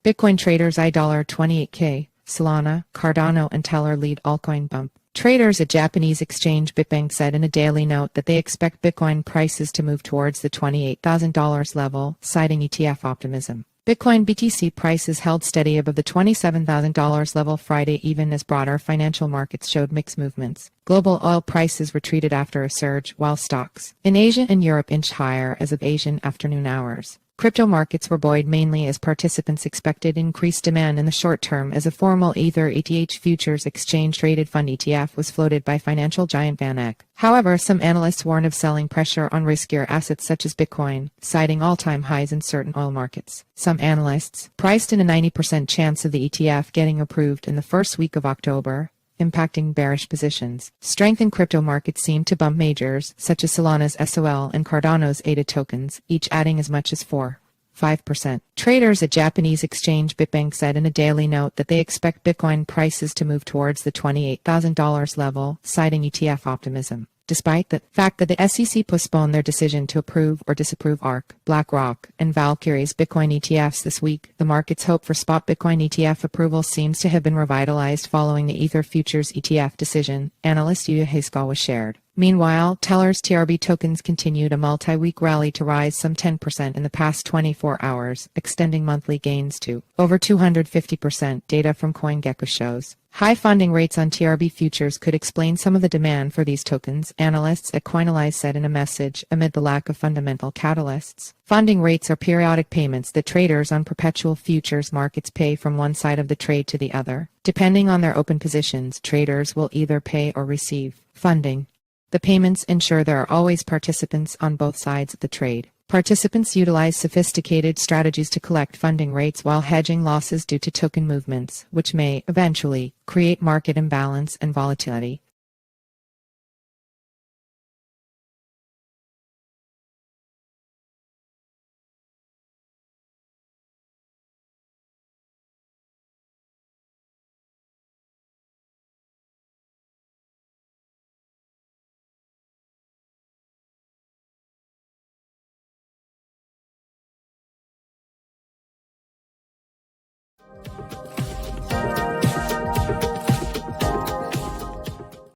Bitcoin traders $28K, Solana, Cardano and Tellor lead altcoin bump. Traders at Japanese exchange Bitbank said in a daily note that they expect Bitcoin prices to move towards the $28,000 level, citing ETF optimism. Bitcoin BTC prices held steady above the $27,000 level Friday even as broader financial markets showed mixed movements. Global oil prices retreated after a surge, while stocks in Asia and Europe inched higher as of Asian afternoon hours. Crypto markets were buoyed mainly as participants expected increased demand in the short term as a formal Ether ETH futures exchange-traded fund ETF was floated by financial giant VanEck. However, some analysts warned of selling pressure on riskier assets such as Bitcoin, citing all-time highs in certain oil markets. Some analysts priced in a 90% chance of the ETF getting approved in the first week of October, impacting bearish positions. Strength in crypto markets seemed to bump majors, such as Solana's SOL and Cardano's ADA tokens, each adding as much as 4.5%. Traders at Japanese exchange Bitbank said in a daily note that they expect Bitcoin prices to move towards the $28,000 level, citing ETF optimism. Despite the fact that the SEC postponed their decision to approve or disapprove ARK, BlackRock, and Valkyrie's Bitcoin ETFs this week, the market's hope for spot Bitcoin ETF approval seems to have been revitalized following the Ether futures ETF decision, analyst Yuya Heiskawa was shared. Meanwhile, Tellor's TRB tokens continued a multi-week rally to rise some 10% in the past 24 hours, extending monthly gains to over 250%, data from CoinGecko shows. High funding rates on TRB futures could explain some of the demand for these tokens, analysts at Coinalyze said in a message, amid the lack of fundamental catalysts. Funding rates are periodic payments that traders on perpetual futures markets pay from one side of the trade to the other. Depending on their open positions, traders will either pay or receive funding. The payments ensure there are always participants on both sides of the trade. Participants utilize sophisticated strategies to collect funding rates while hedging losses due to token movements, which may, eventually, create market imbalance and volatility.